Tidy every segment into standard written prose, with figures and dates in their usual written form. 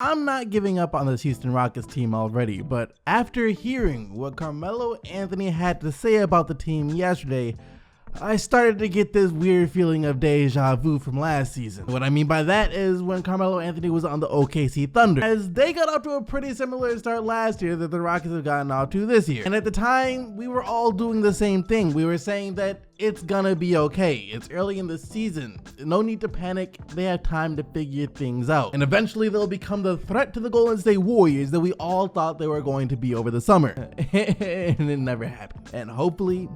I'm not giving up on this Houston Rockets team already, but after hearing what Carmelo Anthony had to say about the team yesterday, I started to get this weird feeling of deja vu from last season. What I mean by that is when Carmelo Anthony was on the OKC Thunder, as they got off to a pretty similar start last year that the Rockets have gotten off to this year. And at the time, we were all doing the same thing. We were saying that it's gonna be okay. It's early in the season. No need to panic. They have time to figure things out. And eventually they'll become the threat to the Golden State Warriors that we all thought they were going to be over the summer. And it never happened. And hopefully,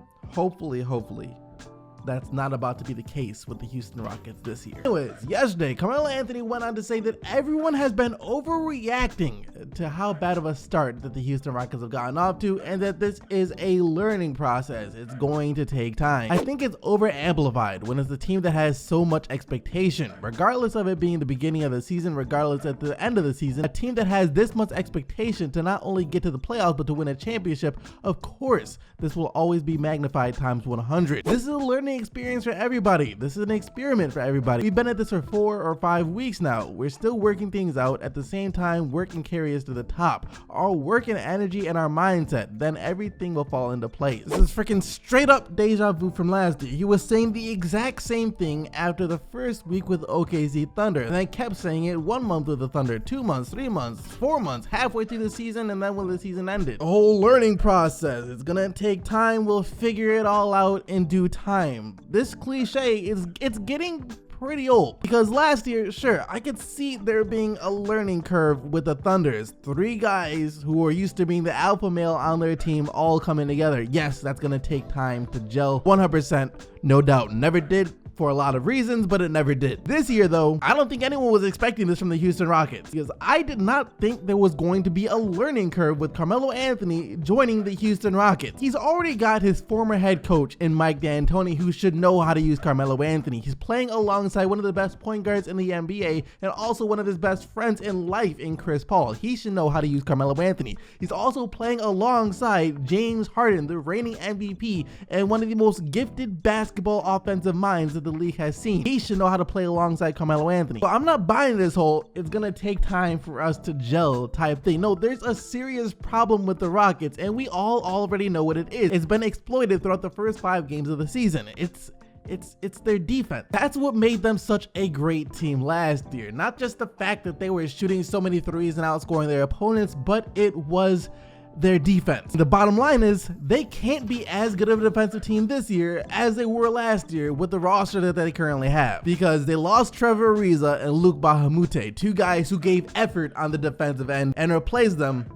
that's not about to be the case with the Houston Rockets this year. Anyways, yesterday, Carmelo Anthony went on to say that everyone has been overreacting to how bad of a start that the Houston Rockets have gotten off to, and that this is a learning process. It's going to take time. I think it's over-amplified when it's a team that has so much expectation. Regardless of it being the beginning of the season, regardless at the end of the season, a team that has this much expectation to not only get to the playoffs, but to win a championship, of course, this will always be magnified times 100. This is a learning experience for everybody. This is an experiment for everybody. We've been at this for 4 or 5 weeks now. We're still working things out. At the same time, work can carry us to the top. Our work and energy and our mindset, then everything will fall into place. This is freaking straight up deja vu from last year. He was saying the exact same thing after the first week with OKC Thunder, and then kept saying it 1 month with the Thunder, 2 months, 3 months, 4 months, halfway through the season, and then when the season ended. A whole learning process. It's gonna take time. We'll figure it all out in due time. This cliche it's getting pretty old, because last year, sure, I could see there being a learning curve with the Thunders. 3 guys who were used to being the alpha male on their team all coming together. Yes, that's gonna take time to gel, 100%, no doubt. Never did for a lot of reasons, but it never did. This year though, I don't think anyone was expecting this from the Houston Rockets, because I did not think there was going to be a learning curve with Carmelo Anthony joining the Houston Rockets. He's already got his former head coach in Mike D'Antoni, who should know how to use Carmelo Anthony. He's playing alongside one of the best point guards in the NBA and also one of his best friends in life in Chris Paul. He should know how to use Carmelo Anthony. He's also playing alongside James Harden, the reigning MVP and one of the most gifted basketball offensive minds that the league has seen. He should know how to play alongside Carmelo Anthony. But I'm not buying this whole it's gonna take time for us to gel type thing. No, there's a serious problem with the Rockets, and we all already know what it is. It's been exploited throughout the first 5 games of the season. It's their defense. That's what made them such a great team last year. Not just the fact that they were shooting so many threes and outscoring their opponents, but it was their defense. The bottom line is they can't be as good of a defensive team this year as they were last year with the roster that they currently have, because they lost Trevor Ariza and Luke Bahamute, 2 guys who gave effort on the defensive end, and replaced them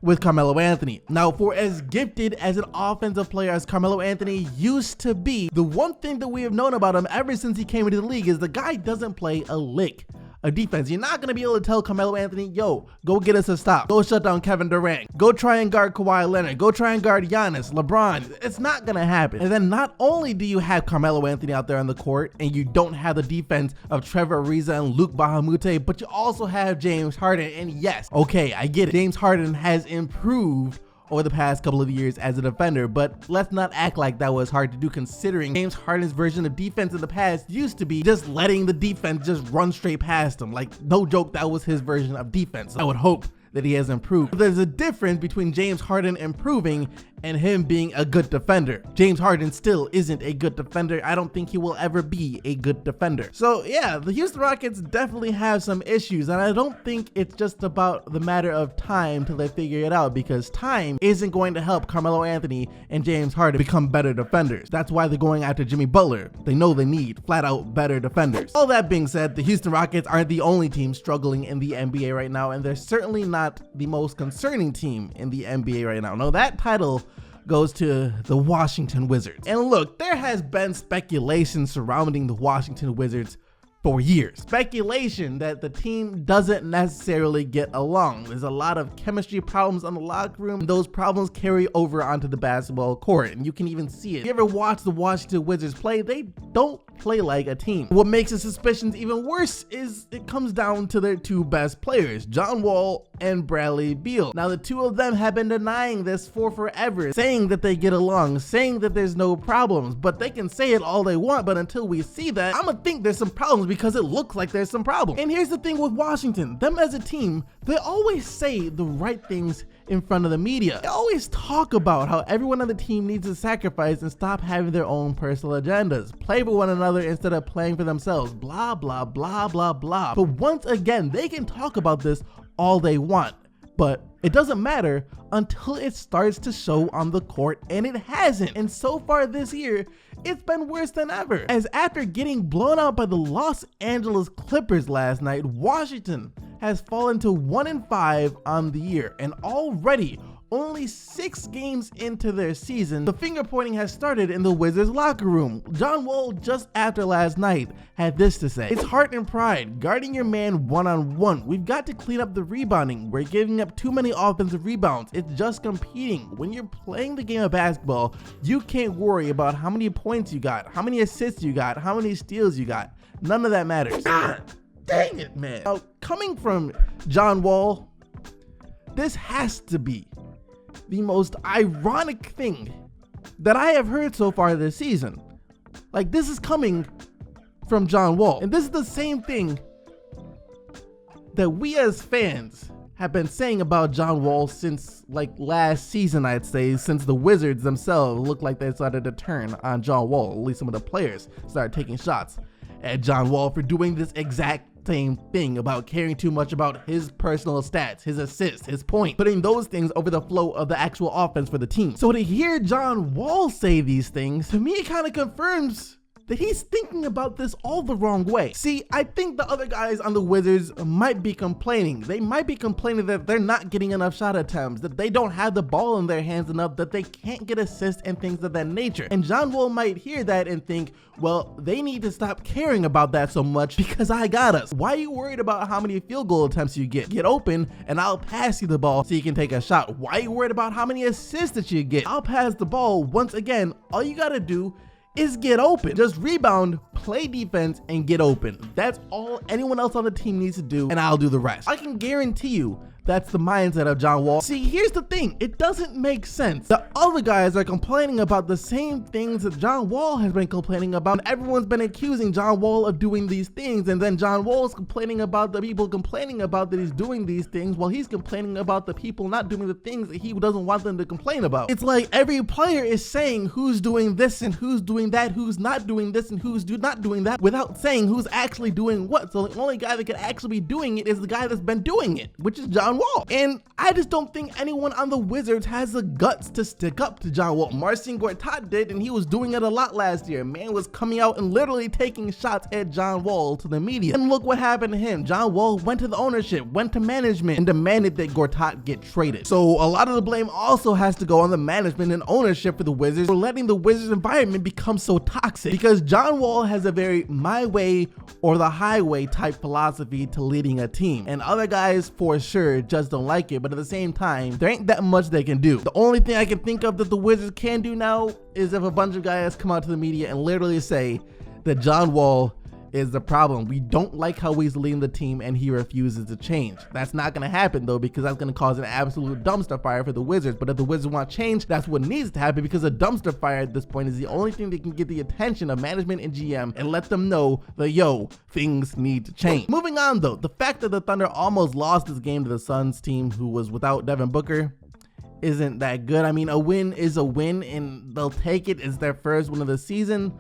with Carmelo Anthony. Now, for as gifted as an offensive player as Carmelo Anthony used to be, the one thing that we have known about him ever since he came into the league is the guy doesn't play a lick of defense. You're not going to be able to tell Carmelo Anthony, yo, go get us a stop. Go shut down Kevin Durant. Go try and guard Kawhi Leonard. Go try and guard Giannis, LeBron. It's not going to happen. And then not only do you have Carmelo Anthony out there on the court and you don't have the defense of Trevor Ariza and Luke Bahamute, but you also have James Harden. And yes, okay, I get it. James Harden has improved over the past couple of years as a defender, but let's not act like that was hard to do, considering James Harden's version of defense in the past used to be just letting the defense just run straight past him. Like, no joke, that was his version of defense. I would hope that he has improved. There's a difference between James Harden improving and him being a good defender. James Harden still isn't a good defender. I don't think he will ever be a good defender. So yeah, the Houston Rockets definitely have some issues, and I don't think it's just about the matter of time till they figure it out, because time isn't going to help Carmelo Anthony and James Harden become better defenders. That's why they're going after Jimmy Butler. They know they need flat out better defenders. All that being said, the Houston Rockets aren't the only team struggling in the NBA right now, and they're certainly not the most concerning team in the NBA right now. No, that title goes to the Washington Wizards. And look, there has been speculation surrounding the Washington Wizards for years. Speculation that the team doesn't necessarily get along. There's a lot of chemistry problems on the locker room, and those problems carry over onto the basketball court, and you can even see it. If you ever watch the Washington Wizards play, they don't play like a team. What makes the suspicions even worse is it comes down to their 2 best players, John Wall and Bradley Beal. Now, the 2 of them have been denying this for forever, saying that they get along, saying that there's no problems, but they can say it all they want, but until we see that, I'm gonna think there's some problems because it looks like there's some problem. And here's the thing with Washington, them as a team, they always say the right things in front of the media. They always talk about how everyone on the team needs to sacrifice and stop having their own personal agendas, play for one another instead of playing for themselves, blah, blah, blah, blah, blah. But once again, they can talk about this all they want, but it doesn't matter until it starts to show on the court, and it hasn't. And so far this year, it's been worse than ever. As after getting blown out by the Los Angeles Clippers last night, Washington has fallen to 1-5 on the year, and already only 6 games into their season, the finger pointing has started in the Wizards locker room. John Wall, just after last night, had this to say: "It's heart and pride, guarding your man one-on-one. We've got to clean up the rebounding. We're giving up too many offensive rebounds. It's just competing. When you're playing the game of basketball, you can't worry about how many points you got, how many assists you got, how many steals you got. None of that matters." God dang it, man. Now, coming from John Wall, this has to be the most ironic thing that I have heard so far this season. Like, this is coming from John Wall. And this is the same thing that we as fans have been saying about John Wall since like last season, I'd say, since the Wizards themselves looked like they started to turn on John Wall. At least some of the players started taking shots at John Wall for doing this exact same thing, about caring too much about his personal stats, his assists, his point, putting those things over the flow of the actual offense for the team. So to hear John Wall say these things, to me, it kind of confirms that he's thinking about this all the wrong way. See, I think the other guys on the Wizards might be complaining. They might be complaining that they're not getting enough shot attempts, that they don't have the ball in their hands enough, that they can't get assists and things of that nature. And John Wall might hear that and think, well, they need to stop caring about that so much because I got us. Why are you worried about how many field goal attempts you get? Get open and I'll pass you the ball so you can take a shot. Why are you worried about how many assists that you get? I'll pass the ball. Once again, all you gotta do is get open. Just rebound, play defense, and get open. That's all anyone else on the team needs to do, and I'll do the rest. I can guarantee you that's the mindset of John Wall. See, here's the thing. It doesn't make sense. The other guys are complaining about the same things that John Wall has been complaining about. Everyone's been accusing John Wall of doing these things, and then John Wall is complaining about the people complaining about that he's doing these things while he's complaining about the people not doing the things that he doesn't want them to complain about. It's like every player is saying who's doing this and who's doing that, who's not doing this and who's not doing that, without saying who's actually doing what. So the only guy that could actually be doing it is the guy that's been doing it, which is John Wall. And I just don't think anyone on the Wizards has the guts to stick up to John Wall. Marcin Gortat did, and he was doing it a lot last year. Man was coming out and literally taking shots at John Wall to the media. And look what happened to him. John Wall went to the ownership, went to management, and demanded that Gortat get traded. So a lot of the blame also has to go on the management and ownership for the Wizards for letting the Wizards environment become so toxic. Because John Wall has a very my way or the highway type philosophy to leading a team. And other guys for sure just don't like it, but at the same time, there ain't that much they can do. The only thing I can think of that the Wizards can do now is if a bunch of guys come out to the media and literally say that John Wall is the problem. We don't like how he's leading the team and he refuses to change. That's not going to happen though, because that's going to cause an absolute dumpster fire for the Wizards. But if the Wizards want change, that's what needs to happen, because a dumpster fire at this point is the only thing that can get the attention of management and GM and let them know that, yo, things need to change. Moving on though, the fact that the Thunder almost lost this game to the Suns team who was without Devin Booker isn't that good. I mean, a win is a win and they'll take it. It's their first win of the season,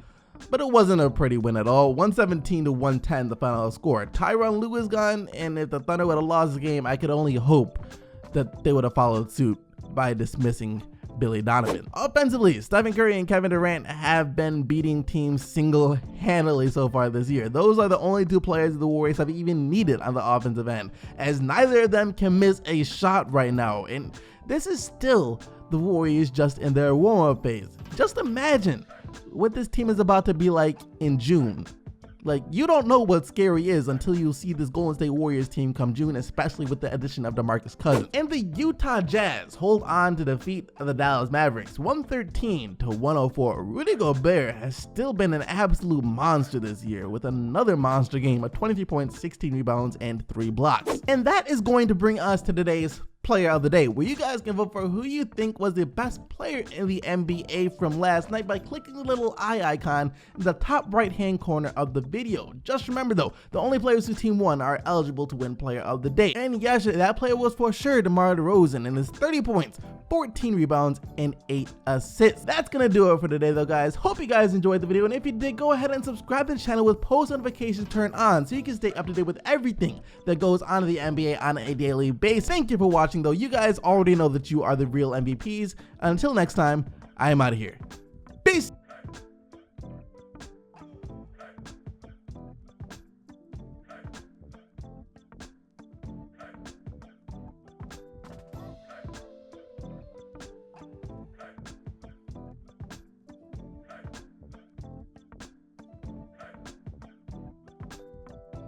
but it wasn't a pretty win at all. 117-110 the final score. Tyronn Lue is gone, and if the Thunder would have lost the game, I could only hope that they would have followed suit by dismissing Billy Donovan. Offensively, Stephen Curry and Kevin Durant have been beating teams single-handedly so far this year. Those are the only two players the Warriors have even needed on the offensive end, as neither of them can miss a shot right now. And this is still the Warriors just in their warm-up phase. Just imagine what this team is about to be like in June. Like, you don't know what scary is until you see this Golden State Warriors team come June, especially with the addition of DeMarcus Cousins. And the Utah Jazz hold on to defeat the Dallas Mavericks 113-104. Rudy Gobert has still been an absolute monster this year, with another monster game of 23 points, 16 rebounds, and 3 blocks. And that is going to bring us to today's Player of the Day, where you guys can vote for who you think was the best player in the NBA from last night by clicking the little eye icon in the top right hand corner of the video. Just remember though, the only players who team won are eligible to win Player of the Day. And yesterday, that player was for sure DeMar DeRozan and his 30 points, 14 rebounds, and 8 assists. That's gonna do it for today though, guys. Hope you guys enjoyed the video, and if you did, go ahead and subscribe to the channel with post notifications turned on so you can stay up to date with everything that goes on in the NBA on a daily basis. Thank you for watching though. You guys already know that you are the real MVPs. Until next time, I am out of here. Peace.